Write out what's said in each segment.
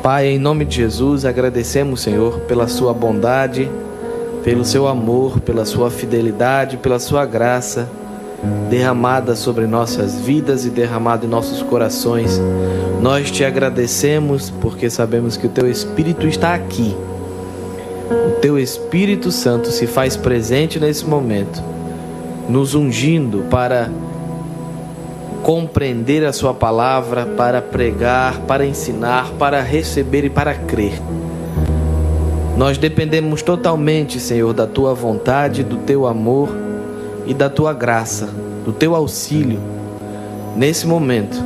Pai, em nome de Jesus, agradecemos, Senhor, pela sua bondade, pelo seu amor, pela sua fidelidade, pela sua graça derramada sobre nossas vidas e derramada em nossos corações. Nós te agradecemos porque sabemos que o teu Espírito está aqui. O teu Espírito Santo se faz presente nesse momento, nos ungindo para compreender a sua palavra, para pregar, para ensinar, para receber e para crer. Nós dependemos totalmente, Senhor, da tua vontade, do teu amor e da tua graça, do teu auxílio nesse momento,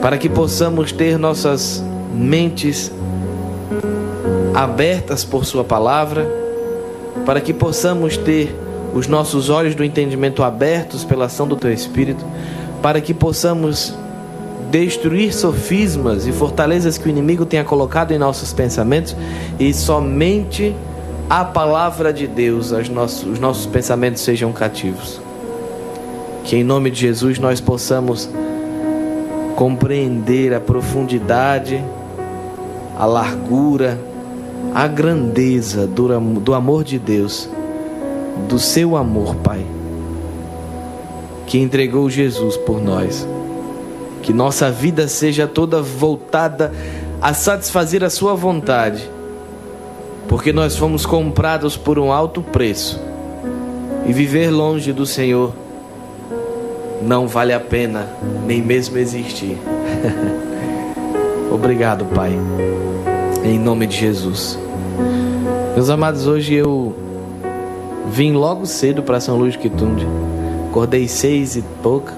para que possamos ter nossas mentes abertas por sua palavra, para que possamos ter os nossos olhos do entendimento abertos pela ação do teu Espírito, para que possamos destruir sofismas e fortalezas que o inimigo tenha colocado em nossos pensamentos, e somente a palavra de Deus, os nossos pensamentos sejam cativos. Que em nome de Jesus nós possamos compreender a profundidade, a largura, a grandeza do amor de Deus, do seu amor, Pai, que entregou Jesus por nós. Que nossa vida seja toda voltada a satisfazer a sua vontade, porque nós fomos comprados por um alto preço, e viver longe do Senhor não vale a pena nem mesmo existir. Obrigado, Pai, em nome de Jesus. Meus amados, hoje eu vim logo cedo para São Luís Quitunde. Acordei 6 e pouca,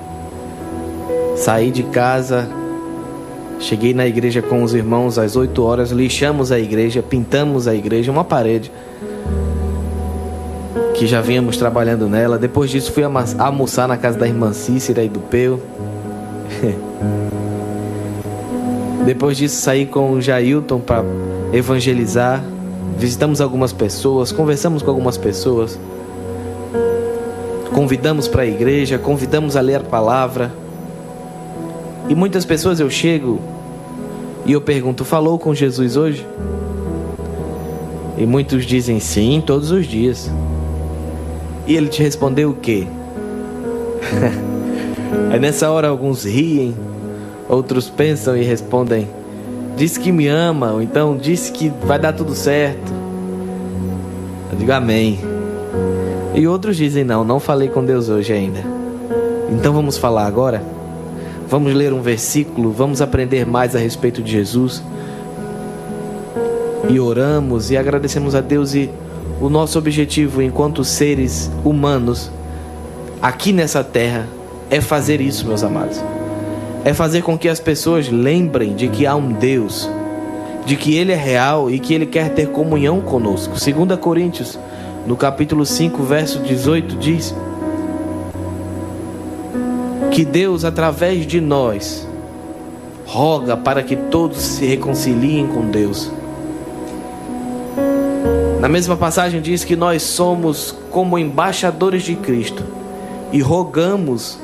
saí de casa, cheguei na igreja com os irmãos às 8 horas, lixamos a igreja, pintamos a igreja, uma parede que já vínhamos trabalhando nela. Depois disso fui almoçar na casa da irmã Cícera e do Peu. Depois disso saí com o Jailton para evangelizar. Visitamos algumas pessoas, conversamos com algumas pessoas, convidamos para a igreja, convidamos a ler a palavra. E muitas pessoas eu chego e eu pergunto: falou com Jesus hoje? E muitos dizem sim, todos os dias. E ele te respondeu o quê? Aí nessa hora alguns riem, outros pensam e respondem: disse que me ama, ou então disse que vai dar tudo certo. Eu digo amém. E outros dizem: não falei com Deus hoje ainda. Então vamos falar agora? Vamos ler um versículo, vamos aprender mais a respeito de Jesus. E oramos e agradecemos a Deus. E o nosso objetivo enquanto seres humanos aqui nessa terra é fazer isso, meus amados. É fazer com que as pessoas lembrem de que há um Deus, de que Ele é real e que Ele quer ter comunhão conosco. 2 Coríntios, no capítulo 5, verso 18, diz que Deus, através de nós, roga para que todos se reconciliem com Deus. Na mesma passagem diz que nós somos como embaixadores de Cristo e rogamos.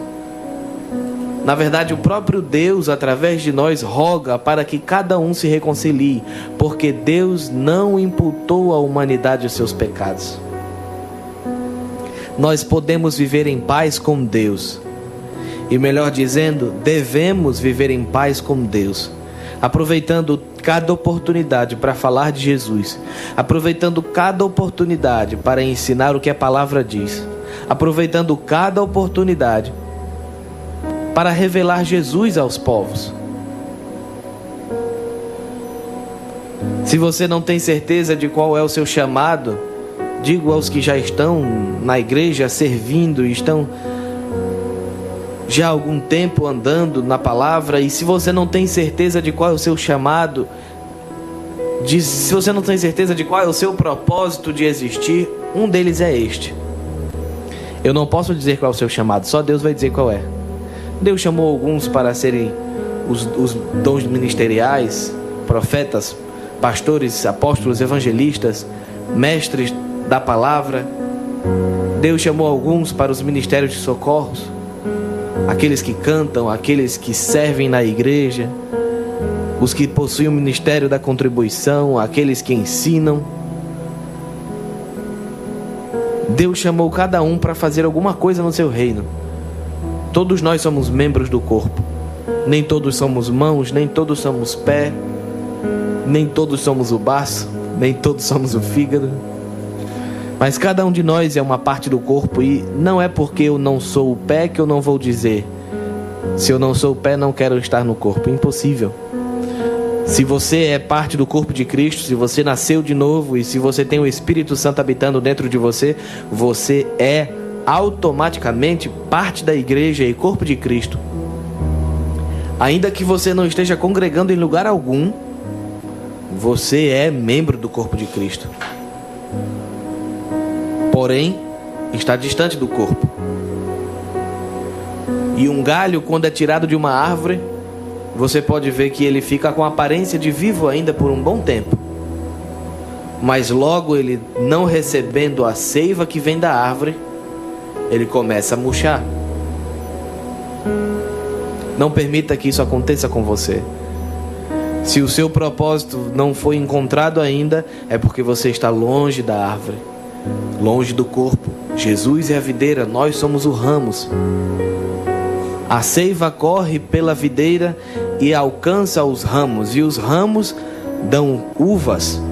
Na verdade, o próprio Deus, através de nós, roga para que cada um se reconcilie, porque Deus não imputou à humanidade os seus pecados. Nós podemos viver em paz com Deus, e melhor dizendo, devemos viver em paz com Deus, aproveitando cada oportunidade para falar de Jesus, aproveitando cada oportunidade para ensinar o que a palavra diz, aproveitando cada oportunidade para revelar Jesus aos povos. Se você não tem certeza de qual é o seu chamado, digo aos que já estão na igreja servindo e estão já há algum tempo andando na palavra, e se você não tem certeza de qual é o seu chamado, se você não tem certeza de qual é o seu propósito de existir, um deles é este: eu não posso dizer qual é o seu chamado, só Deus vai dizer qual é. Deus chamou alguns para serem os dons ministeriais, profetas, pastores, apóstolos, evangelistas, mestres da palavra. Deus chamou alguns para os ministérios de socorros, aqueles que cantam, aqueles que servem na igreja. os que possuem o ministério da contribuição, aqueles que ensinam. Deus chamou cada um para fazer alguma coisa no seu reino. Todos nós somos membros do corpo. Nem todos somos mãos, nem todos somos pé, nem todos somos o baço, nem todos somos o fígado. Mas cada um de nós é uma parte do corpo, e não é porque eu não sou o pé que eu não vou dizer: se eu não sou o pé, não quero estar no corpo. Impossível. Se você é parte do corpo de Cristo, se você nasceu de novo e se você tem o Espírito Santo habitando dentro de você, você é automaticamente parte da igreja e corpo de Cristo. Ainda que você não esteja congregando em lugar algum, você é membro do corpo de Cristo. Porém, está distante do corpo. E um galho, quando é tirado de uma árvore, você pode ver que ele fica com a aparência de vivo ainda por um bom tempo. Mas logo ele, não recebendo a seiva que vem da árvore, ele começa a murchar. Não permita que isso aconteça com você. Se o seu propósito não foi encontrado ainda, é porque você está longe da árvore, longe do corpo. Jesus é a videira, nós somos os ramos. A seiva corre pela videira e alcança os ramos, e os ramos dão uvas,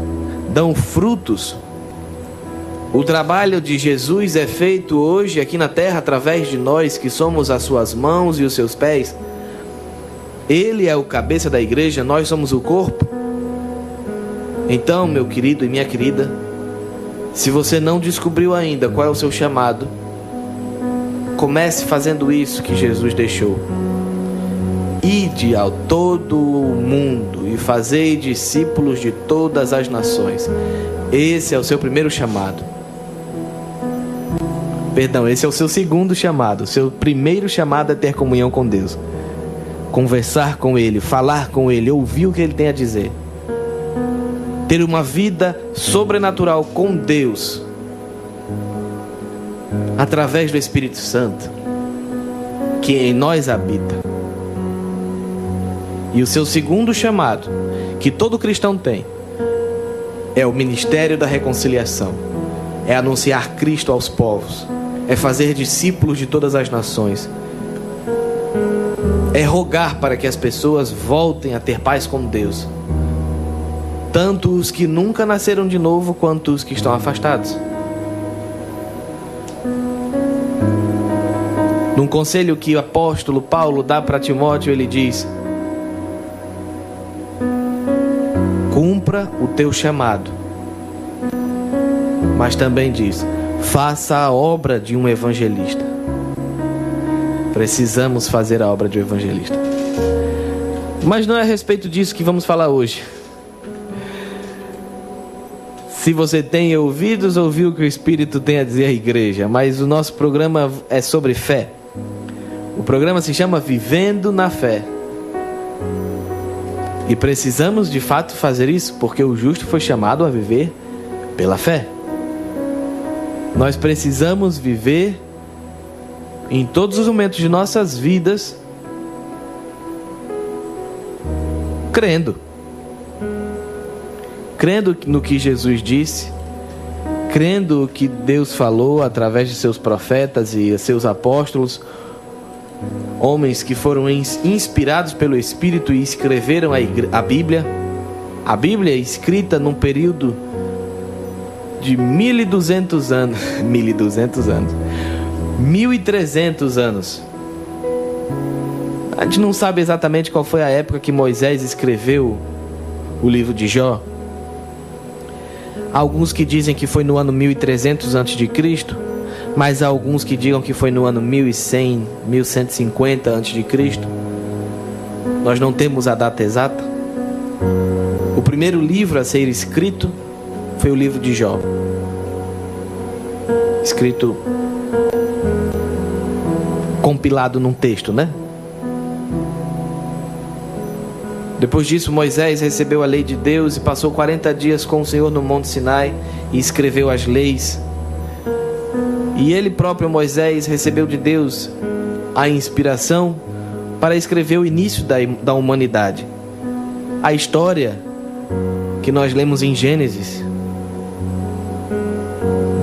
dão frutos. O trabalho de Jesus é feito hoje aqui na terra através de nós, que somos as suas mãos e os seus pés. Ele é o cabeça da igreja, nós somos o corpo. Então, meu querido e minha querida, se você não descobriu ainda qual é o seu chamado, comece fazendo isso que Jesus deixou. Ide ao todo o mundo e fazei discípulos de todas as nações. Esse é o seu primeiro chamado. Perdão, esse é o seu segundo chamado. O seu primeiro chamado é ter comunhão com Deus. Conversar com Ele, falar com Ele, ouvir o que Ele tem a dizer. Ter uma vida sobrenatural com Deus, através do Espírito Santo, que em nós habita. E o seu segundo chamado, que todo cristão tem, é o ministério da reconciliação. É anunciar Cristo aos povos. É fazer discípulos de todas as nações. É rogar para que as pessoas voltem a ter paz com Deus. Tanto os que nunca nasceram de novo, quanto os que estão afastados. Num conselho que o apóstolo Paulo dá para Timóteo, ele diz: cumpra o teu chamado. Mas também diz: faça a obra de um evangelista. Precisamos fazer a obra de um evangelista. Mas não é a respeito disso que vamos falar hoje. Se você tem ouvidos, ouviu o que o Espírito tem a dizer à igreja. Mas o nosso programa é sobre fé. O programa se chama Vivendo na Fé. E precisamos de fato fazer isso, porque o justo foi chamado a viver pela fé. Nós precisamos viver em todos os momentos de nossas vidas crendo no que Jesus disse, crendo no que Deus falou através de seus profetas e seus apóstolos, homens que foram inspirados pelo Espírito e escreveram a Bíblia. A Bíblia é escrita num período de 1.200 anos. 1.200 anos. 1.300 anos. A gente não sabe exatamente qual foi a época que Moisés escreveu o livro de Jó. Alguns que dizem que foi no ano 1300 a.C., mas há alguns que digam que foi no ano 1100, 1150 a.C. Nós não temos a data exata. O primeiro livro a ser escrito foi o livro de Jó. Escrito, compilado num texto, né? Depois disso, Moisés recebeu a lei de Deus e passou 40 dias com o Senhor no Monte Sinai e escreveu as leis. E ele próprio, Moisés, recebeu de Deus a inspiração para escrever o início da humanidade. a história que nós lemos em Gênesis,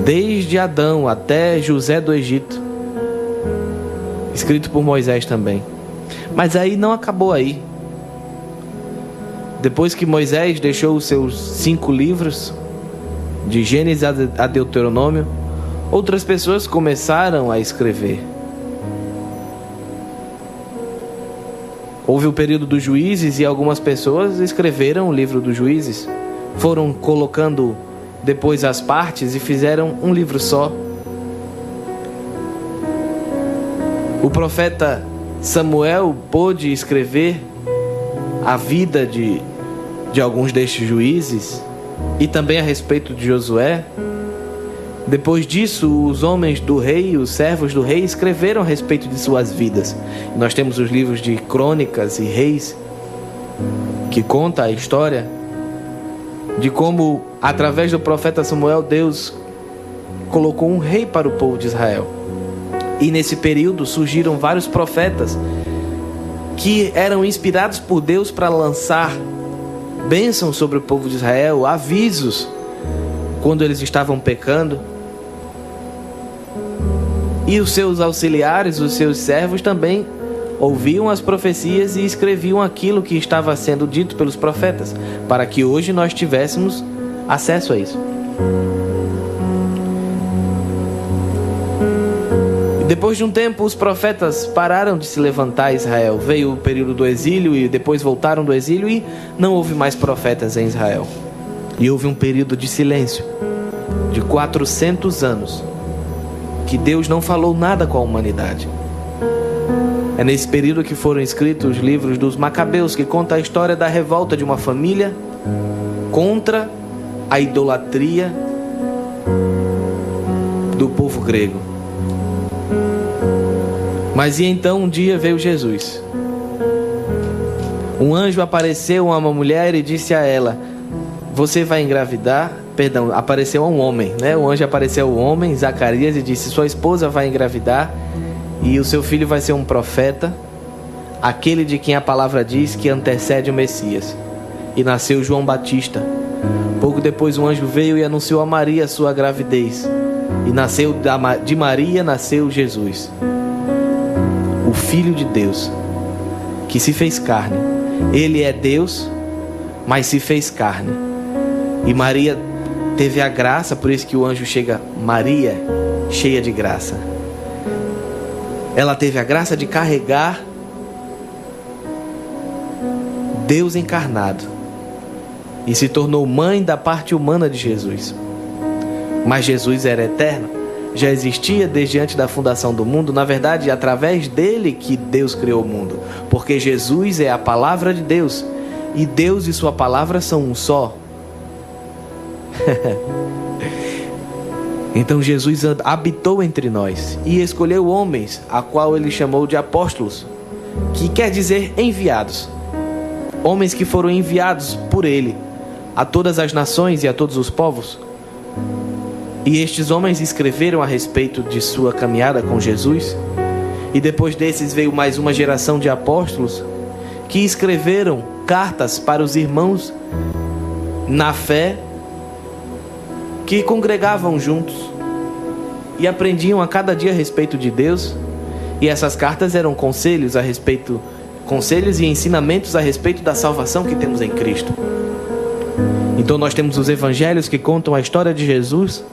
desde Adão até José do Egito, escrito por Moisés também. Mas aí não acabou aí. Depois que Moisés deixou os seus 5 livros, de Gênesis a Deuteronômio, outras pessoas começaram a escrever. Houve o período dos juízes e algumas pessoas escreveram o livro dos juízes. Foram colocando depois as partes e fizeram um livro só. O profeta Samuel pôde escrever a vida de alguns destes juízes e também a respeito de Josué. Depois disso, os homens do rei, os servos do rei, escreveram a respeito de suas vidas. Nós temos os livros de Crônicas e Reis, que conta a história de como, através do profeta Samuel, Deus colocou um rei para o povo de Israel. E nesse período surgiram vários profetas que eram inspirados por Deus para lançar bênçãos sobre o povo de Israel, avisos quando eles estavam pecando. E os seus auxiliares, os seus servos também ouviam as profecias e escreviam aquilo que estava sendo dito pelos profetas, para que hoje nós tivéssemos acesso a isso. E depois de um tempo, os profetas pararam de se levantar em Israel. Veio o período do exílio e depois voltaram do exílio e não houve mais profetas em Israel. E houve um período de silêncio de 400 anos, que Deus não falou nada com a humanidade. É nesse período que foram escritos os livros dos Macabeus, que conta a história da revolta de uma família contra a idolatria do povo grego. Mas e então um dia veio Jesus. Um anjo apareceu a uma mulher e disse a ela: você vai engravidar. Perdão, apareceu a um homem, né? O anjo apareceu ao homem, Zacarias, e disse: sua esposa vai engravidar e o seu filho vai ser um profeta, aquele de quem a palavra diz que antecede o Messias. E nasceu João Batista. Pouco depois o anjo veio e anunciou a Maria a sua gravidez. E nasceu de Maria, nasceu Jesus, o Filho de Deus, que se fez carne. Ele é Deus, mas se fez carne. E Maria teve a graça, por isso que o anjo chega, Maria, cheia de graça. Ela teve a graça de carregar Deus encarnado e se tornou mãe da parte humana de Jesus. Mas Jesus era eterno, já existia desde antes da fundação do mundo. Na verdade, através dele que Deus criou o mundo, porque Jesus é a palavra de Deus e Deus e sua palavra são um só. Então Jesus habitou entre nós e escolheu homens, a qual ele chamou de apóstolos, que quer dizer enviados. Homens que foram enviados por ele a todas as nações e a todos os povos. E estes homens escreveram a respeito de sua caminhada com Jesus. E depois desses veio mais uma geração de apóstolos que escreveram cartas para os irmãos na fé, que congregavam juntos e aprendiam a cada dia a respeito de Deus. E essas cartas eram conselhos e ensinamentos a respeito da salvação que temos em Cristo. Então nós temos os evangelhos que contam a história de Jesus,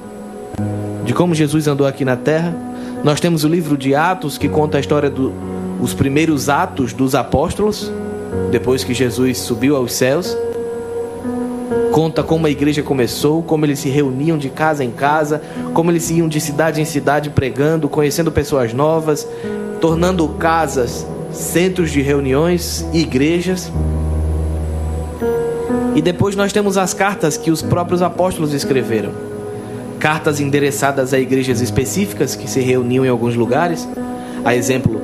de como Jesus andou aqui na terra. Nós temos o livro de Atos, que conta a história dos primeiros atos dos apóstolos, depois que Jesus subiu aos céus. Conta como a igreja começou, como eles se reuniam de casa em casa, como eles iam de cidade em cidade pregando, conhecendo pessoas novas, tornando casas centros de reuniões e igrejas. E depois nós temos as cartas que os próprios apóstolos escreveram. Cartas endereçadas a igrejas específicas que se reuniam em alguns lugares. A exemplo,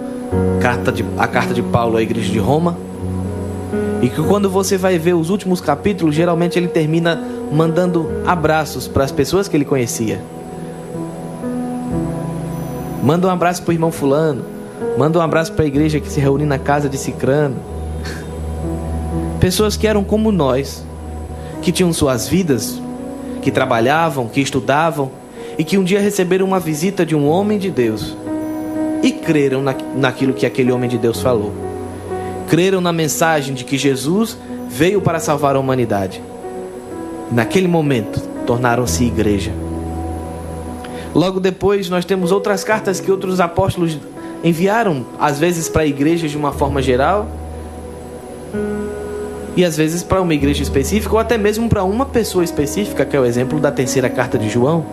a carta de Paulo à igreja de Roma. E que quando você vai ver os últimos capítulos, geralmente ele termina mandando abraços para as pessoas que ele conhecia. Manda um abraço para o irmão fulano. Manda um abraço para a igreja que se reúne na casa de Cicrano. Pessoas que eram como nós, que tinham suas vidas, que trabalhavam, que estudavam, e que um dia receberam uma visita de um homem de Deus e creram naquilo que aquele homem de Deus falou. Creram na mensagem de que Jesus veio para salvar a humanidade. Naquele momento, tornaram-se igreja. Logo depois, nós temos outras cartas que outros apóstolos enviaram, às vezes para igrejas de uma forma geral, e às vezes para uma igreja específica, ou até mesmo para uma pessoa específica, que é o exemplo da terceira carta de João.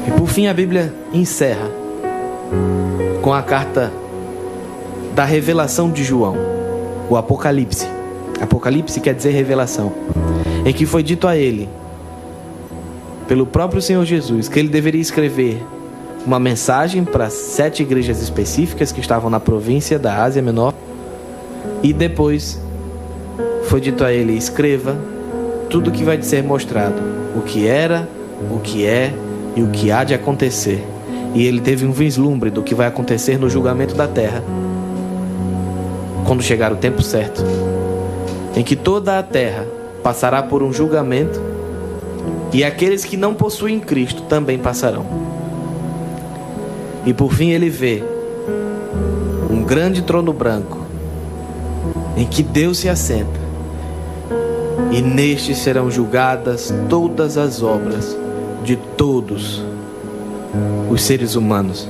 E por fim, a Bíblia encerra com a carta da revelação de João, o Apocalipse. Apocalipse quer dizer revelação, em que foi dito a ele, pelo próprio Senhor Jesus, que ele deveria escrever uma mensagem para 7 igrejas específicas que estavam na província da Ásia Menor. E depois foi dito a ele: escreva tudo o que vai te ser mostrado, o que era, o que é e o que há de acontecer. E ele teve um vislumbre do que vai acontecer no julgamento da terra, quando chegar o tempo certo, em que toda a terra passará por um julgamento, e aqueles que não possuem Cristo também passarão. E por fim ele vê um grande trono branco, em que Deus se assenta, e neste serão julgadas todas as obras de todos os seres humanos.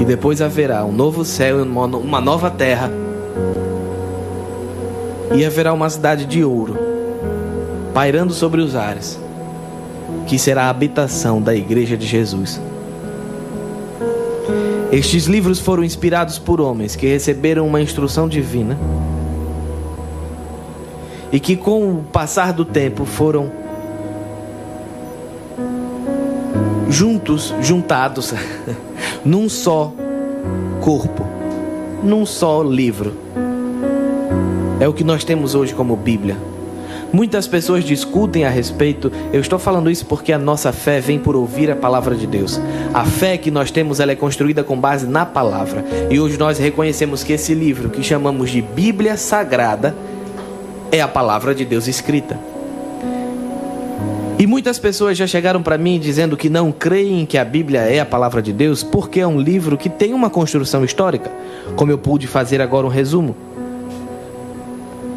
E depois haverá um novo céu e uma nova terra, e haverá uma cidade de ouro pairando sobre os ares, que será a habitação da Igreja de Jesus. Estes livros foram inspirados por homens que receberam uma instrução divina e que, com o passar do tempo, foram juntados num só corpo, num só livro. É o que nós temos hoje como Bíblia. Muitas pessoas discutem a respeito. Eu estou falando isso porque a nossa fé vem por ouvir a palavra de Deus. A fé que nós temos, ela é construída com base na palavra. E hoje nós reconhecemos que esse livro, que chamamos de Bíblia Sagrada, é a palavra de Deus escrita. E muitas pessoas já chegaram para mim dizendo que não creem que a Bíblia é a palavra de Deus, porque é um livro que tem uma construção histórica, como eu pude fazer agora um resumo.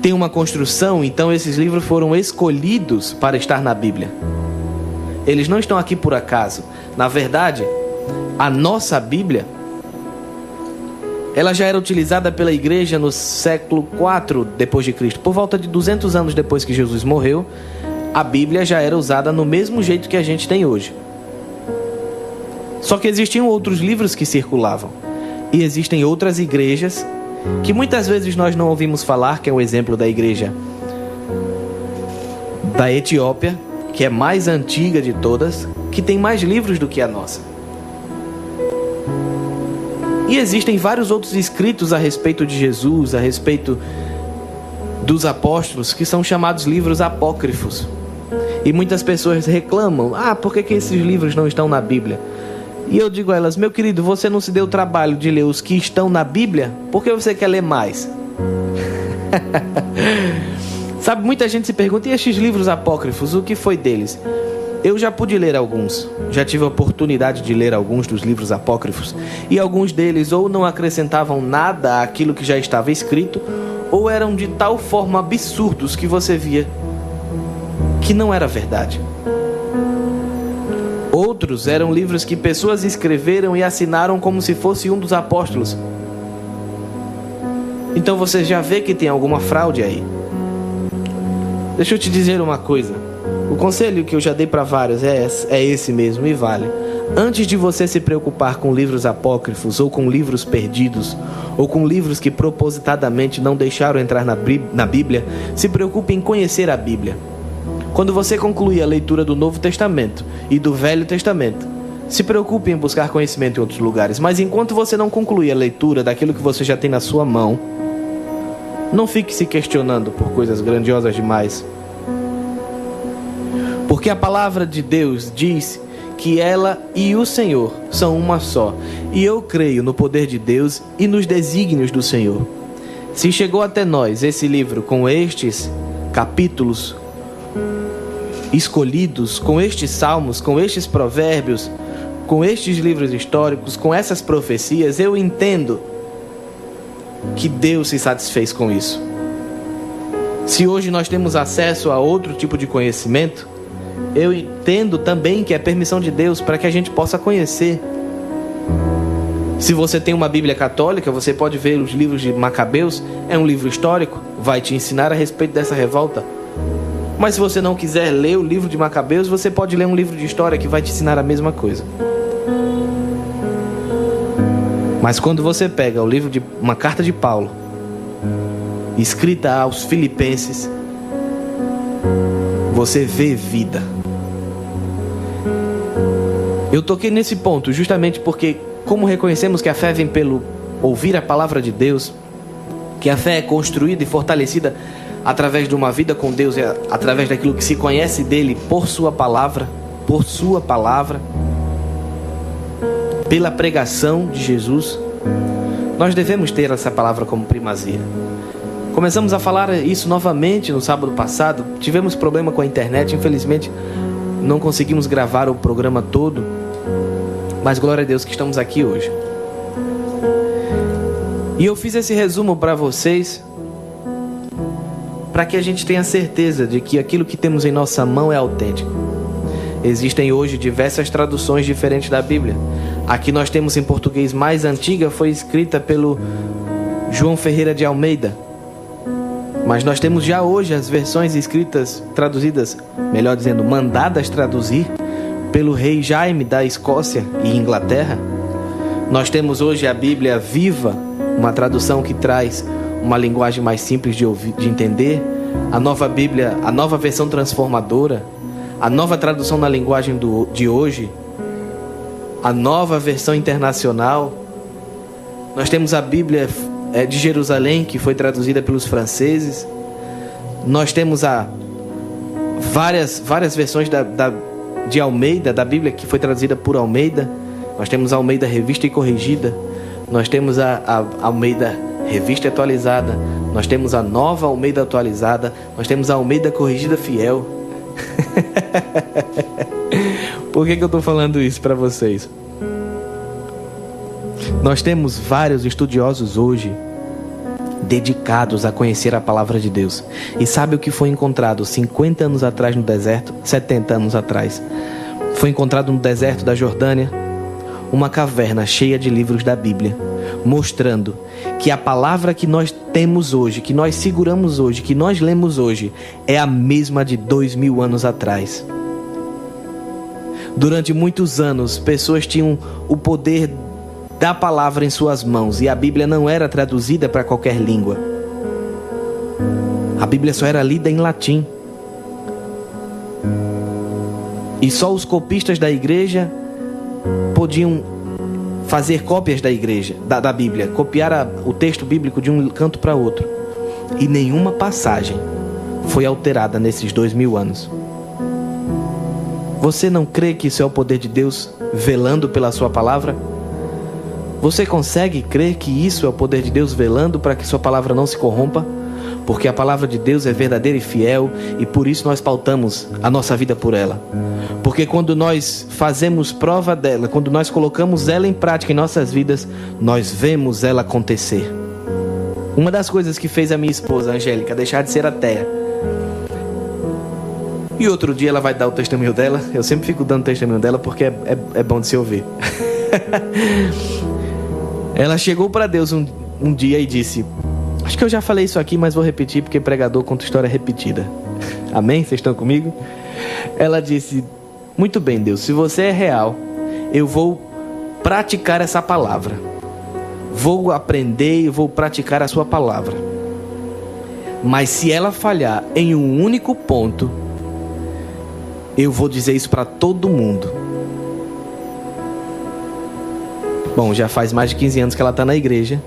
Tem uma construção, então esses livros foram escolhidos para estar na Bíblia. Eles não estão aqui por acaso. Na verdade, a nossa Bíblia, ela já era utilizada pela igreja no século IV depois de Cristo. Por volta de 200 anos depois que Jesus morreu, a Bíblia já era usada no mesmo jeito que a gente tem hoje. Só que existiam outros livros que circulavam. E existem outras igrejas que muitas vezes nós não ouvimos falar, que é o exemplo da igreja da Etiópia, que é mais antiga de todas, que tem mais livros do que a nossa. E existem vários outros escritos a respeito de Jesus, a respeito dos apóstolos, que são chamados livros apócrifos. E muitas pessoas reclamam: por que esses livros não estão na Bíblia? E eu digo a elas: meu querido, você não se deu o trabalho de ler os que estão na Bíblia? Por que você quer ler mais? Sabe, muita gente se pergunta: e estes livros apócrifos, o que foi deles? Eu já pude ler alguns, já tive a oportunidade de ler alguns dos livros apócrifos, e alguns deles ou não acrescentavam nada àquilo que já estava escrito, ou eram de tal forma absurdos que você via que não era verdade. Outros eram livros que pessoas escreveram e assinaram como se fosse um dos apóstolos. Então você já vê que tem alguma fraude aí. Deixa eu te dizer uma coisa. O conselho que eu já dei para vários é esse mesmo e vale. Antes de você se preocupar com livros apócrifos, ou com livros perdidos, ou com livros que propositadamente não deixaram entrar na Bíblia, se preocupe em conhecer a Bíblia. Quando você concluir a leitura do Novo Testamento e do Velho Testamento, se preocupe em buscar conhecimento em outros lugares. Mas enquanto você não concluir a leitura daquilo que você já tem na sua mão, não fique se questionando por coisas grandiosas demais. Porque a palavra de Deus diz que ela e o Senhor são uma só. E eu creio no poder de Deus e nos desígnios do Senhor. Se chegou até nós esse livro com estes capítulos escolhidos, com estes salmos, com estes provérbios, com estes livros históricos, com essas profecias, eu entendo que Deus se satisfez com isso. Se hoje nós temos acesso a outro tipo de conhecimento, eu entendo também que é permissão de Deus para que a gente possa conhecer. Se você tem uma Bíblia católica, você pode ver os livros de Macabeus, é um livro histórico, vai te ensinar a respeito dessa revolta. Mas se você não quiser ler o livro de Macabeus, você pode ler um livro de história que vai te ensinar a mesma coisa. Mas quando você pega o livro de uma carta de Paulo, escrita aos Filipenses, você vê vida. Eu toquei nesse ponto justamente porque, como reconhecemos que a fé vem pelo ouvir a palavra de Deus, que a fé é construída e fortalecida através de uma vida com Deus, através daquilo que se conhece dele por sua palavra, pela pregação de Jesus, nós devemos ter essa palavra como primazia. Começamos a falar isso novamente no sábado passado. Tivemos problema com a internet, infelizmente não conseguimos gravar o programa todo, mas glória a Deus que estamos aqui hoje. E eu fiz esse resumo para vocês, para que a gente tenha certeza de que aquilo que temos em nossa mão é autêntico. Existem hoje diversas traduções diferentes da Bíblia. Aqui nós temos em português mais antiga, foi escrita pelo João Ferreira de Almeida. Mas nós temos já hoje as versões escritas, traduzidas, melhor dizendo, mandadas traduzir pelo rei Jaime da Escócia e Inglaterra. Nós temos hoje a Bíblia Viva, uma tradução que traz uma linguagem mais simples de entender. A nova Bíblia, a nova versão transformadora, a nova tradução na linguagem de hoje, a nova versão internacional. Nós temos a Bíblia de Jerusalém, que foi traduzida pelos franceses. Nós temos várias versões de Almeida, da Bíblia, que foi traduzida por Almeida. Nós temos a Almeida Revista e Corrigida. Nós temos a Almeida Revista e Atualizada. Nós temos a Nova Almeida Atualizada. Nós temos a Almeida Corrigida Fiel. Por que eu estou falando isso para vocês? Nós temos vários estudiosos hoje dedicados a conhecer a palavra de Deus. E sabe o que foi encontrado 50 anos atrás no deserto? 70 anos atrás. Foi encontrado no deserto da Jordânia uma caverna cheia de livros da Bíblia, mostrando que a palavra que nós temos hoje, que nós seguramos hoje, que nós lemos hoje, é a mesma de 2000 anos atrás. Durante muitos anos, pessoas tinham o poder da palavra em suas mãos, e a Bíblia não era traduzida para qualquer língua. A Bíblia só era lida em latim. E só os copistas da igreja podiam fazer cópias da igreja, da Bíblia, copiar o texto bíblico de um canto para outro. E nenhuma passagem foi alterada nesses 2000 anos. Você não crê que isso é o poder de Deus velando pela sua palavra? Você consegue crer que isso é o poder de Deus velando para que sua palavra não se corrompa? Porque a palavra de Deus é verdadeira e fiel, e por isso nós pautamos a nossa vida por ela. Porque quando nós fazemos prova dela, quando nós colocamos ela em prática em nossas vidas, nós vemos ela acontecer. Uma das coisas que fez a minha esposa, Angélica, deixar de ser ateia, e outro dia ela vai dar o testemunho dela. Eu sempre fico dando o testemunho dela porque é bom de se ouvir. Ela chegou para Deus um dia e disse: acho que eu já falei isso aqui, mas vou repetir porque pregador conta história repetida. Amém? Vocês estão comigo? Ela disse: muito bem, Deus, se você é real, eu vou praticar essa palavra. Vou aprender e vou praticar a sua palavra. Mas se ela falhar em um único ponto, eu vou dizer isso para todo mundo. Bom, já faz mais de 15 anos que ela está na igreja.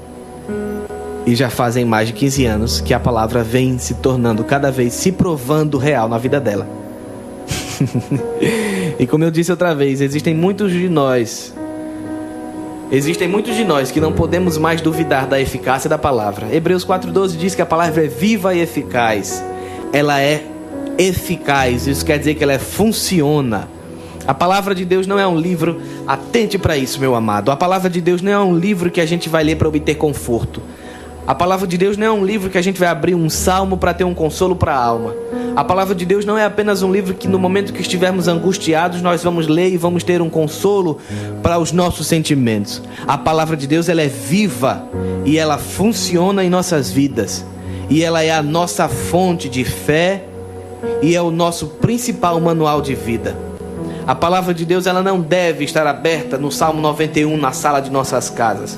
E já fazem mais de 15 anos que a palavra vem se tornando cada vez, se provando real na vida dela. E como eu disse outra vez, existem muitos de nós que não podemos mais duvidar da eficácia da palavra. Hebreus 4,12 diz que a palavra é viva e eficaz. Ela é eficaz, isso quer dizer que ela funciona. A palavra de Deus não é um livro, atente para isso, meu amado. A palavra de Deus não é um livro que a gente vai ler para obter conforto. A palavra de Deus não é um livro que a gente vai abrir um salmo para ter um consolo para a alma. A palavra de Deus não é apenas um livro que no momento que estivermos angustiados nós vamos ler e vamos ter um consolo para os nossos sentimentos. A palavra de Deus, ela é viva e ela funciona em nossas vidas. E ela é a nossa fonte de fé e é o nosso principal manual de vida. A palavra de Deus, ela não deve estar aberta no Salmo 91 na sala de nossas casas.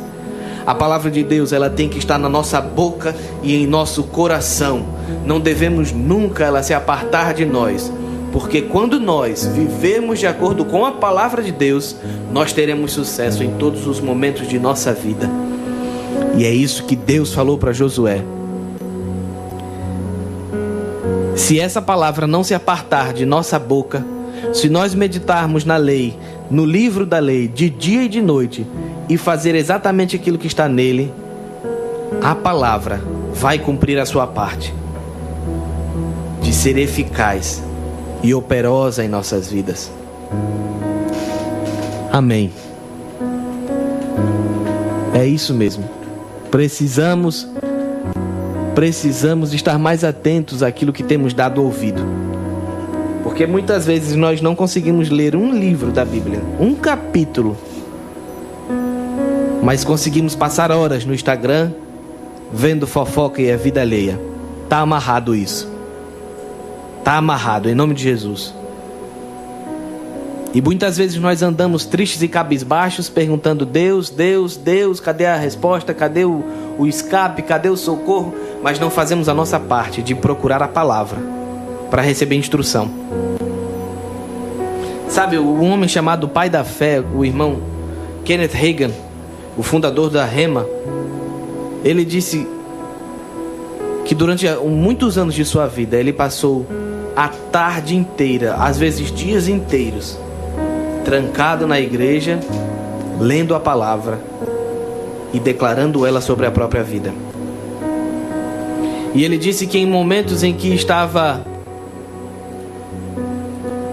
A palavra de Deus, ela tem que estar na nossa boca e em nosso coração. Não devemos nunca ela se apartar de nós, porque quando nós vivemos de acordo com a palavra de Deus, nós teremos sucesso em todos os momentos de nossa vida. E é isso que Deus falou para Josué. Se essa palavra não se apartar de nossa boca, se nós meditarmos na lei, no livro da lei, de dia e de noite, e fazer exatamente aquilo que está nele, a palavra vai cumprir a sua parte de ser eficaz e operosa em nossas vidas. Amém. É isso mesmo. Precisamos estar mais atentos àquilo que temos dado ouvido. Porque muitas vezes nós não conseguimos ler um livro da Bíblia, um capítulo, mas conseguimos passar horas no Instagram vendo fofoca e a vida alheia. Está amarrado isso. Está amarrado, em nome de Jesus. E muitas vezes nós andamos tristes e cabisbaixos, perguntando: Deus, Deus, Deus, cadê a resposta? Cadê o escape? Cadê o socorro? Mas não fazemos a nossa parte de procurar a palavra para receber instrução. Sabe, um homem chamado pai da fé, o irmão Kenneth Hagin, o fundador da Rema, ele disse que durante muitos anos de sua vida ele passou a tarde inteira, às vezes dias inteiros, trancado na igreja, lendo a palavra e declarando ela sobre a própria vida. E ele disse que em momentos em que estava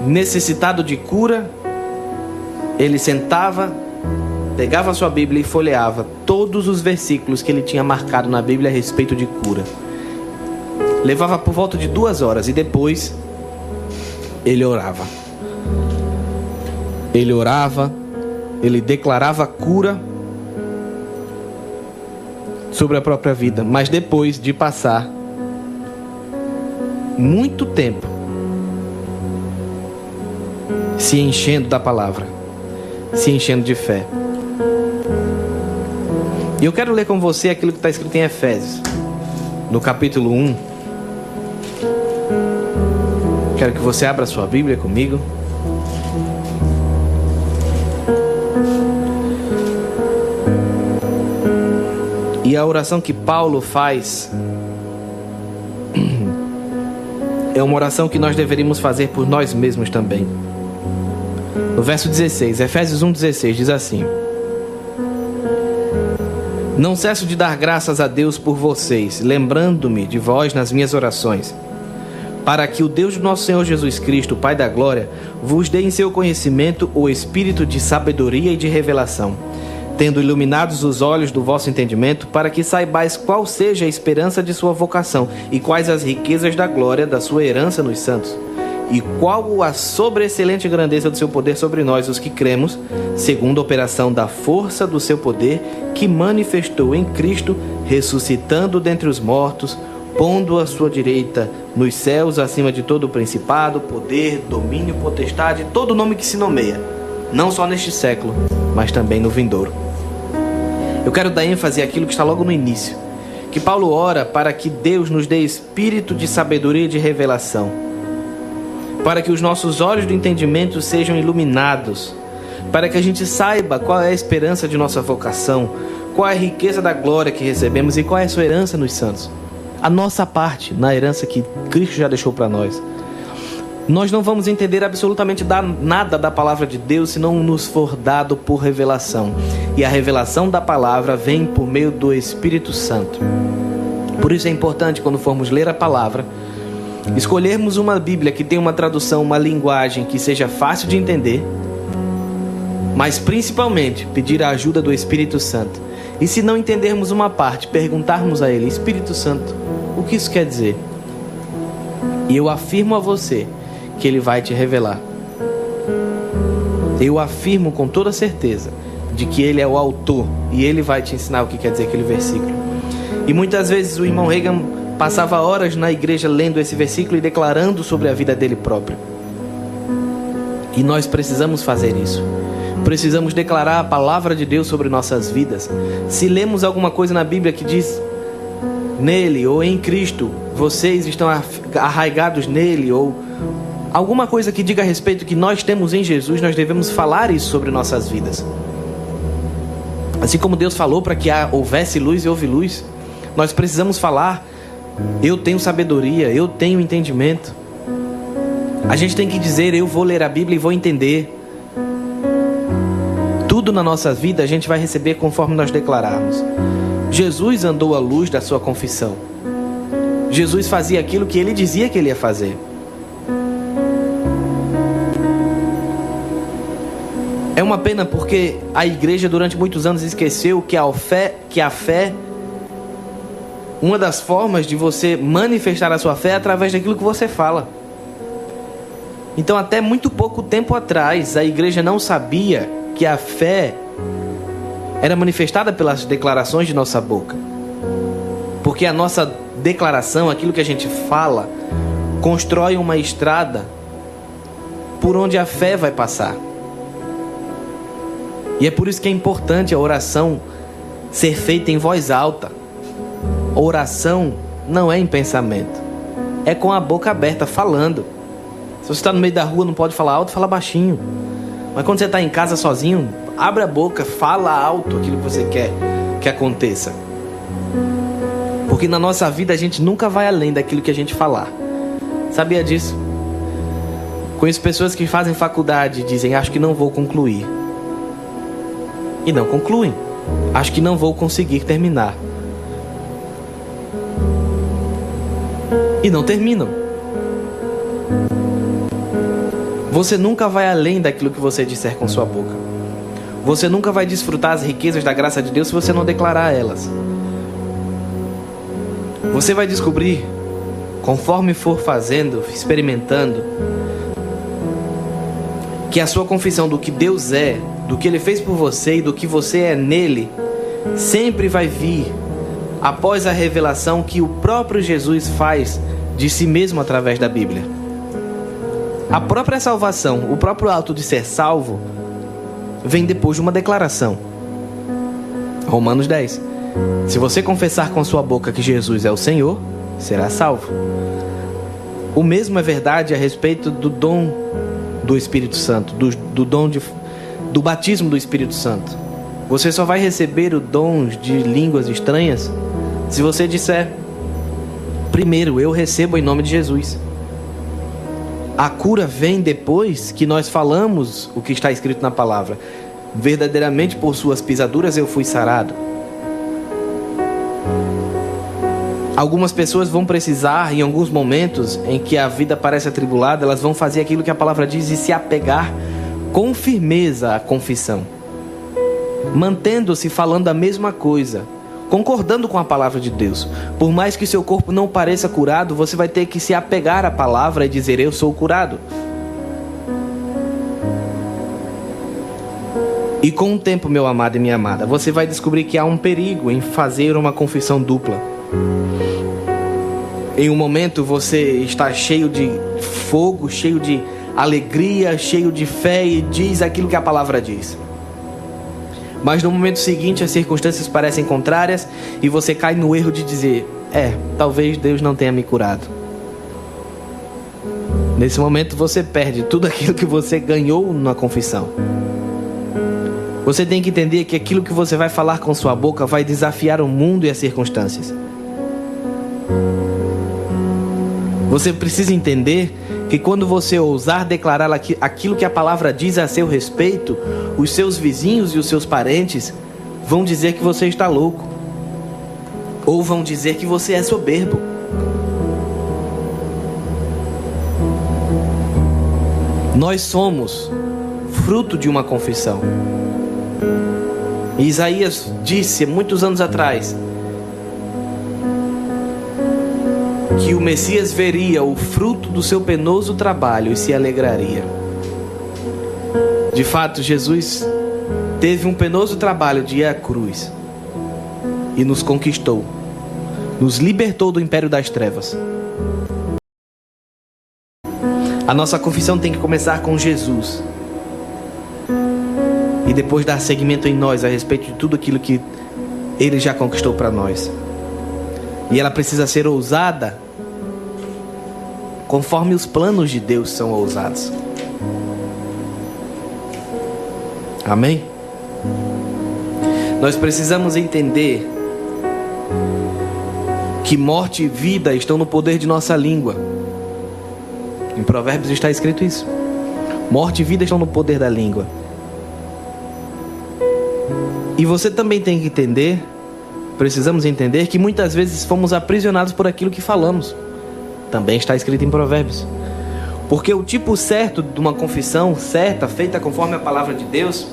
necessitado de cura, ele sentava, pegava a sua Bíblia e folheava todos os versículos que ele tinha marcado na Bíblia a respeito de cura. Levava por volta de 2 horas e depois ele orava. Ele orava, ele declarava cura sobre a própria vida, mas depois de passar muito tempo se enchendo da palavra, se enchendo de fé. E eu quero ler com você aquilo que está escrito em Efésios, no capítulo 1. Quero que você abra a sua Bíblia comigo. E a oração que Paulo faz é uma oração que nós deveríamos fazer por nós mesmos também. No verso 16, Efésios 1,16 diz assim: Não cesso de dar graças a Deus por vocês, lembrando-me de vós nas minhas orações, para que o Deus do nosso Senhor Jesus Cristo, Pai da Glória, vos dê em seu conhecimento o espírito de sabedoria e de revelação, tendo iluminados os olhos do vosso entendimento, para que saibais qual seja a esperança de sua vocação e quais as riquezas da glória da sua herança nos santos, e qual a sobreexcelente grandeza do seu poder sobre nós, os que cremos, segundo a operação da força do seu poder, que manifestou em Cristo, ressuscitando dentre os mortos, pondo à sua direita nos céus, acima de todo o principado, poder, domínio, potestade, todo nome que se nomeia, não só neste século, mas também no vindouro. Eu quero dar ênfase àquilo que está logo no início, que Paulo ora para que Deus nos dê espírito de sabedoria e de revelação, para que os nossos olhos do entendimento sejam iluminados, para que a gente saiba qual é a esperança de nossa vocação, qual é a riqueza da glória que recebemos e qual é a sua herança nos santos. A nossa parte na herança que Cristo já deixou para nós. Nós não vamos entender absolutamente nada da palavra de Deus se não nos for dado por revelação. E a revelação da palavra vem por meio do Espírito Santo. Por isso é importante, quando formos ler a palavra, escolhermos uma Bíblia que tenha uma tradução, uma linguagem que seja fácil de entender, mas principalmente pedir a ajuda do Espírito Santo. E se não entendermos uma parte, perguntarmos a Ele: Espírito Santo, o que isso quer dizer? E eu afirmo a você que Ele vai te revelar. Eu afirmo com toda certeza de que Ele é o autor e Ele vai te ensinar o que quer dizer aquele versículo. E muitas vezes o irmão Reagan passava horas na igreja lendo esse versículo e declarando sobre a vida dele próprio. E nós precisamos fazer isso. Precisamos declarar a palavra de Deus sobre nossas vidas. Se lemos alguma coisa na Bíblia que diz: nele ou em Cristo, vocês estão arraigados nele, ou alguma coisa que diga a respeito que nós temos em Jesus, nós devemos falar isso sobre nossas vidas. Assim como Deus falou para que houvesse luz e houve luz, nós precisamos falar: eu tenho sabedoria, eu tenho entendimento. A gente tem que dizer: eu vou ler a Bíblia e vou entender. Tudo na nossa vida a gente vai receber conforme nós declararmos. Jesus andou à luz da sua confissão. Jesus fazia aquilo que ele dizia que ele ia fazer. É uma pena porque a igreja durante muitos anos esqueceu que a fé, uma das formas de você manifestar a sua fé é através daquilo que você fala. Então, até muito pouco tempo atrás, a igreja não sabia que a fé era manifestada pelas declarações de nossa boca. Porque a nossa declaração, aquilo que a gente fala, constrói uma estrada por onde a fé vai passar. E é por isso que é importante a oração ser feita em voz alta. Oração não é em pensamento, é com a boca aberta, falando. Se você está no meio da rua, não pode falar alto, fala baixinho. Mas quando você está em casa sozinho, abre a boca, fala alto aquilo que você quer que aconteça. Porque na nossa vida a gente nunca vai além daquilo que a gente falar. Sabia disso? Conheço pessoas que fazem faculdade e dizem: acho que não vou concluir. E não concluem. Acho que não vou conseguir terminar. E não terminam. Você nunca vai além daquilo que você disser com sua boca. Você nunca vai desfrutar as riquezas da graça de Deus se você não declarar elas. Você vai descobrir, conforme for fazendo, experimentando, que a sua confissão do que Deus é, do que Ele fez por você e do que você é nele, sempre vai vir após a revelação que o próprio Jesus faz de si mesmo através da Bíblia. A própria salvação, o próprio ato de ser salvo, vem depois de uma declaração. Romanos 10. Se você confessar com sua boca que Jesus é o Senhor, será salvo. O mesmo é verdade a respeito do dom do Espírito Santo, do batismo do Espírito Santo. Você só vai receber o dom de línguas estranhas se você disser: primeiro, eu recebo em nome de Jesus. A cura vem depois que nós falamos o que está escrito na palavra: verdadeiramente por suas pisaduras eu fui sarado. Algumas pessoas vão precisar, em alguns momentos em que a vida parece atribulada, elas vão fazer aquilo que a palavra diz e se apegar com firmeza à confissão, mantendo-se falando a mesma coisa, concordando com a palavra de Deus. Por mais que seu corpo não pareça curado, você vai ter que se apegar à palavra e dizer: eu sou curado. E com o tempo, meu amado e minha amada, você vai descobrir que há um perigo em fazer uma confissão dupla. Em um momento você está cheio de fogo, cheio de alegria, cheio de fé e diz aquilo que a palavra diz. Mas no momento seguinte as circunstâncias parecem contrárias e você cai no erro de dizer: talvez Deus não tenha me curado. Nesse momento você perde tudo aquilo que você ganhou na confissão. Você tem que entender que aquilo que você vai falar com sua boca vai desafiar o mundo e as circunstâncias. Você precisa entender que quando você ousar declarar aquilo que a palavra diz a seu respeito, os seus vizinhos e os seus parentes vão dizer que você está louco, ou vão dizer que você é soberbo. Nós somos fruto de uma confissão. Isaías disse muitos anos atrás que o Messias veria o fruto do seu penoso trabalho e se alegraria. De fato, Jesus teve um penoso trabalho de ir à cruz e nos conquistou, nos libertou do império das trevas. A nossa confissão tem que começar com Jesus e depois dar seguimento em nós a respeito de tudo aquilo que Ele já conquistou para nós. E ela precisa ser ousada conforme os planos de Deus são ousados. Amém? Nós precisamos entender que morte e vida estão no poder de nossa língua. Em Provérbios está escrito isso. Morte e vida estão no poder da língua. E você também tem que entender, precisamos entender, que muitas vezes fomos aprisionados por aquilo que falamos. Também está escrito em Provérbios. Porque o tipo certo de uma confissão certa, feita conforme a palavra de Deus,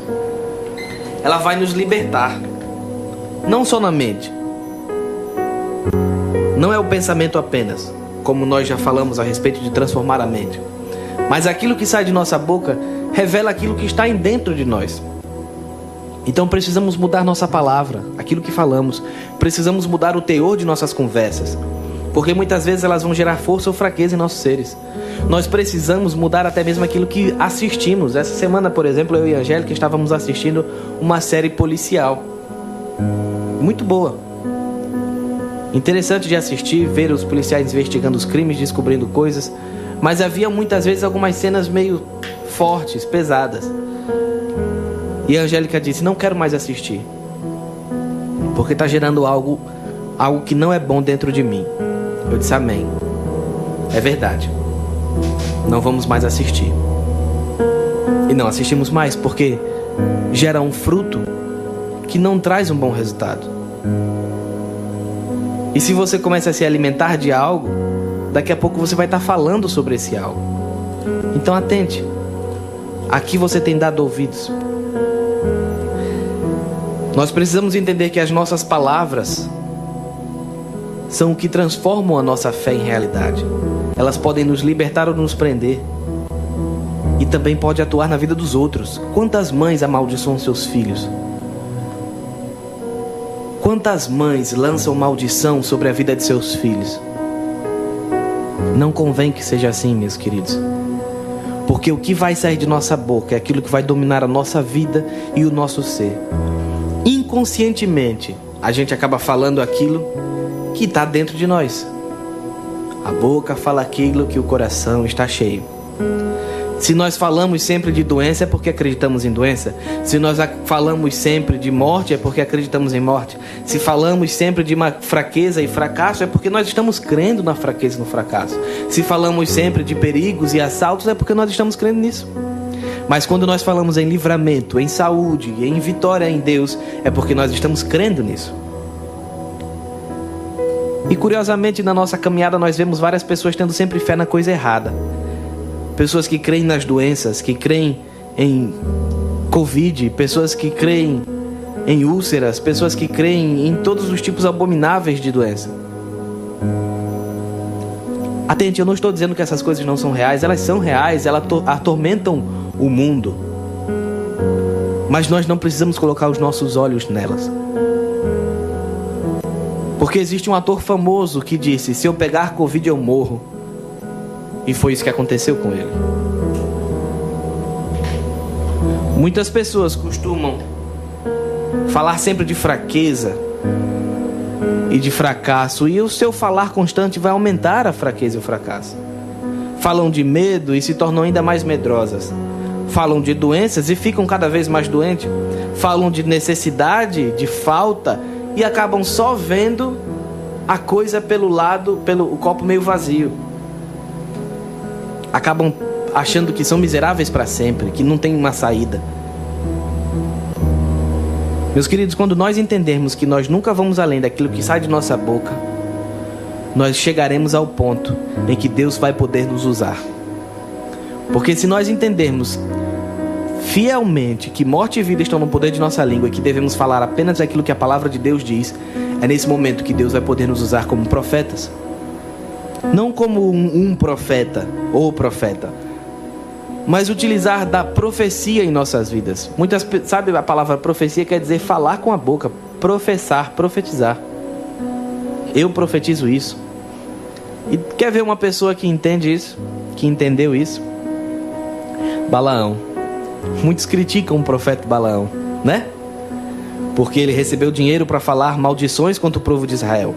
ela vai nos libertar. Não só na mente. Não é o pensamento apenas, como nós já falamos a respeito de transformar a mente. Mas aquilo que sai de nossa boca revela aquilo que está dentro de nós. Então precisamos mudar nossa palavra, aquilo que falamos. Precisamos mudar o teor de nossas conversas, porque muitas vezes elas vão gerar força ou fraqueza em nossos seres. Nós precisamos mudar até mesmo aquilo que assistimos. Essa semana, por exemplo, eu e a Angélica estávamos assistindo uma série policial. Muito boa. Interessante de assistir, ver os policiais investigando os crimes, descobrindo coisas. Mas havia muitas vezes algumas cenas meio fortes, pesadas. E a Angélica disse, não quero mais assistir, porque está gerando algo que não é bom dentro de mim. Eu disse, amém. É verdade. Não vamos mais assistir. E não assistimos mais porque gera um fruto que não traz um bom resultado. E se você começa a se alimentar de algo, daqui a pouco você vai estar falando sobre esse algo. Então atente. Aqui você tem dado ouvidos. Nós precisamos entender que as nossas palavras são o que transformam a nossa fé em realidade. Elas podem nos libertar ou nos prender. E também pode atuar na vida dos outros. Quantas mães amaldiçoam seus filhos? Quantas mães lançam maldição sobre a vida de seus filhos? Não convém que seja assim, meus queridos. Porque o que vai sair de nossa boca é aquilo que vai dominar a nossa vida e o nosso ser. Inconscientemente, a gente acaba falando aquilo que está dentro de nós. A boca fala aquilo que o coração está cheio. Se nós falamos sempre de doença, é porque acreditamos em doença. Se nós falamos sempre de morte, é porque acreditamos em morte. Se falamos sempre de uma fraqueza e fracasso, é porque nós estamos crendo na fraqueza e no fracasso. Se falamos sempre de perigos e assaltos, é porque nós estamos crendo nisso. Mas quando nós falamos em livramento, em saúde, em vitória em Deus, é porque nós estamos crendo nisso. E curiosamente, na nossa caminhada, nós vemos várias pessoas tendo sempre fé na coisa errada. Pessoas que creem nas doenças, que creem em Covid, pessoas que creem em úlceras, pessoas que creem em todos os tipos abomináveis de doença. Atente, eu não estou dizendo que essas coisas não são reais, elas são reais, elas atormentam o mundo. Mas nós não precisamos colocar os nossos olhos nelas. Porque existe um ator famoso que disse, se eu pegar Covid eu morro. E foi isso que aconteceu com ele. Muitas pessoas costumam falar sempre de fraqueza e de fracasso, e o seu falar constante vai aumentar a fraqueza e o fracasso. Falam de medo e se tornam ainda mais medrosas. Falam de doenças e ficam cada vez mais doentes. Falam de necessidade, de falta, e acabam só vendo a coisa pelo copo meio vazio. acabam achando que são miseráveis para sempre, que não tem uma saída. Meus queridos, quando nós entendermos que nós nunca vamos além daquilo que sai de nossa boca, nós chegaremos ao ponto em que Deus vai poder nos usar. Porque se nós entendermos fielmente que morte e vida estão no poder de nossa língua e que devemos falar apenas aquilo que a palavra de Deus diz, é nesse momento que Deus vai poder nos usar como profetas. Não como um profeta ou profeta, mas utilizar da profecia em nossas vidas. Sabe, a palavra profecia quer dizer falar com a boca, professar, profetizar. Eu profetizo isso. E quer ver uma pessoa que entende isso, que entendeu isso? Balaão. Muitos criticam o profeta Balaão, né? Porque ele recebeu dinheiro para falar maldições contra o povo de Israel.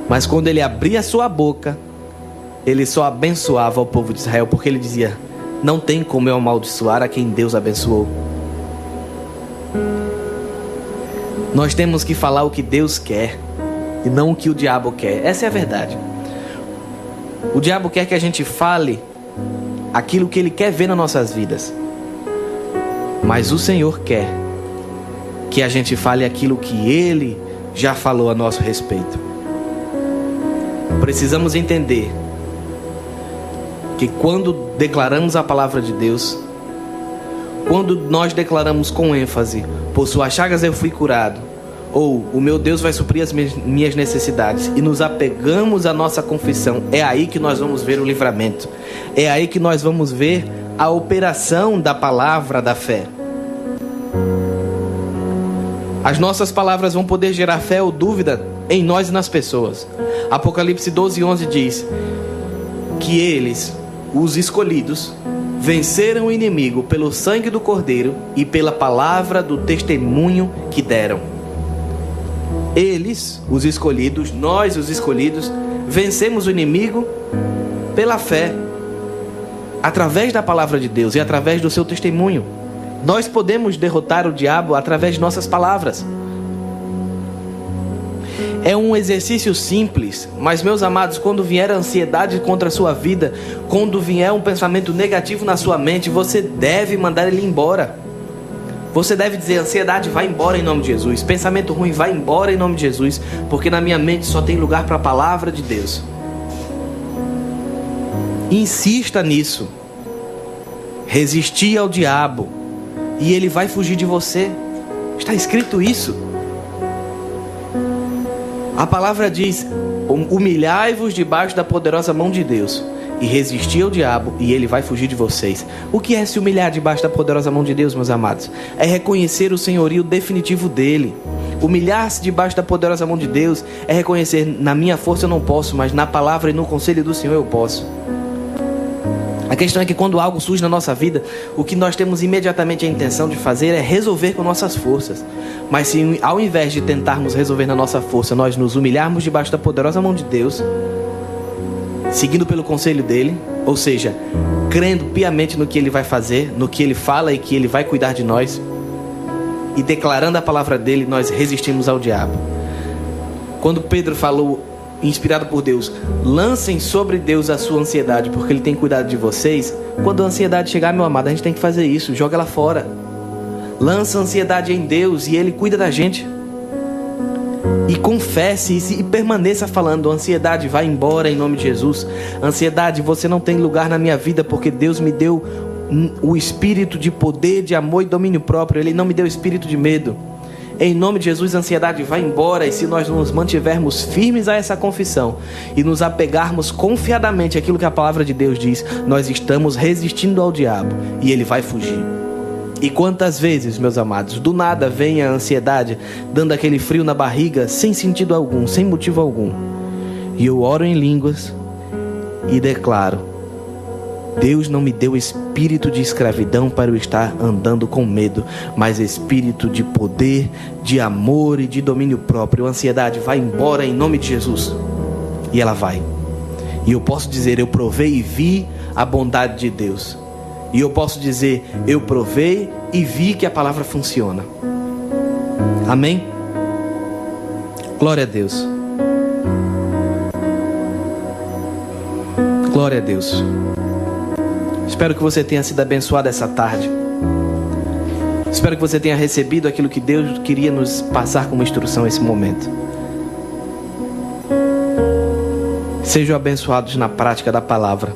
Mas quando ele abria a sua boca, ele só abençoava o povo de Israel, porque ele dizia: não tem como eu amaldiçoar a quem Deus abençoou. Nós temos que falar o que Deus quer e não o que o diabo quer. Essa é a verdade. O diabo quer que a gente fale aquilo que ele quer ver nas nossas vidas, mas o Senhor quer que a gente fale aquilo que Ele já falou a nosso respeito. Precisamos entender que quando declaramos a palavra de Deus, quando nós declaramos com ênfase: por suas chagas eu fui curado, ou o meu Deus vai suprir as minhas necessidades, e nos apegamos à nossa confissão, é aí que nós vamos ver o livramento. É aí que nós vamos ver a operação da palavra da fé. As nossas palavras vão poder gerar fé ou dúvida em nós e nas pessoas. Apocalipse 12:11 diz que eles, os escolhidos, venceram o inimigo pelo sangue do Cordeiro e pela palavra do testemunho que deram. Eles, os escolhidos, nós, os escolhidos, vencemos o inimigo pela fé, através da palavra de Deus e através do seu testemunho. Nós podemos derrotar o diabo através de nossas palavras. É um exercício simples, mas, meus amados, quando vier a ansiedade contra a sua vida, quando vier um pensamento negativo na sua mente, você deve mandar ele embora. Você deve dizer: ansiedade, vai embora em nome de Jesus. Pensamento ruim, vai embora em nome de Jesus, porque na minha mente só tem lugar para a palavra de Deus. Insista nisso. Resistir ao diabo e ele vai fugir de você. Está escrito isso. A palavra diz: humilhai-vos debaixo da poderosa mão de Deus e resistir ao diabo e ele vai fugir de vocês. O que é se humilhar debaixo da poderosa mão de Deus, meus amados? É reconhecer o senhorio definitivo dele. Humilhar-se debaixo da poderosa mão de Deus é reconhecer: na minha força eu não posso, mas na palavra e no conselho do Senhor eu posso. A questão é que quando algo surge na nossa vida, o que nós temos imediatamente a intenção de fazer é resolver com nossas forças. Mas se ao invés de tentarmos resolver na nossa força, nós nos humilharmos debaixo da poderosa mão de Deus, seguindo pelo conselho dele, ou seja, crendo piamente no que ele vai fazer, no que ele fala e que ele vai cuidar de nós, e declarando a palavra dele, nós resistimos ao diabo. Quando Pedro falou, inspirado por Deus: lancem sobre Deus a sua ansiedade, porque ele tem cuidado de vocês. Quando a ansiedade chegar, meu amado, a gente tem que fazer isso: joga ela fora. Lança a ansiedade em Deus e ele cuida da gente. E confesse e permaneça falando: ansiedade, vai embora em nome de Jesus. Ansiedade, você não tem lugar na minha vida, porque Deus me deu o espírito de poder, de amor e domínio próprio. Ele não me deu espírito de medo. Em nome de Jesus, a ansiedade vai embora. E se nós nos mantivermos firmes a essa confissão e nos apegarmos confiadamente àquilo que a palavra de Deus diz, nós estamos resistindo ao diabo e ele vai fugir. E quantas vezes, meus amados, do nada vem a ansiedade, dando aquele frio na barriga, sem sentido algum, sem motivo algum. E eu oro em línguas e declaro: Deus não me deu espírito de escravidão para eu estar andando com medo, mas espírito de poder, de amor e de domínio próprio. A ansiedade vai embora em nome de Jesus. E ela vai. E eu posso dizer: eu provei e vi a bondade de Deus. E eu posso dizer: eu provei e vi que a palavra funciona. Amém? Glória a Deus. Glória a Deus. Espero que você tenha sido abençoado essa tarde. Espero que você tenha recebido aquilo que Deus queria nos passar como instrução nesse momento. Sejam abençoados na prática da palavra.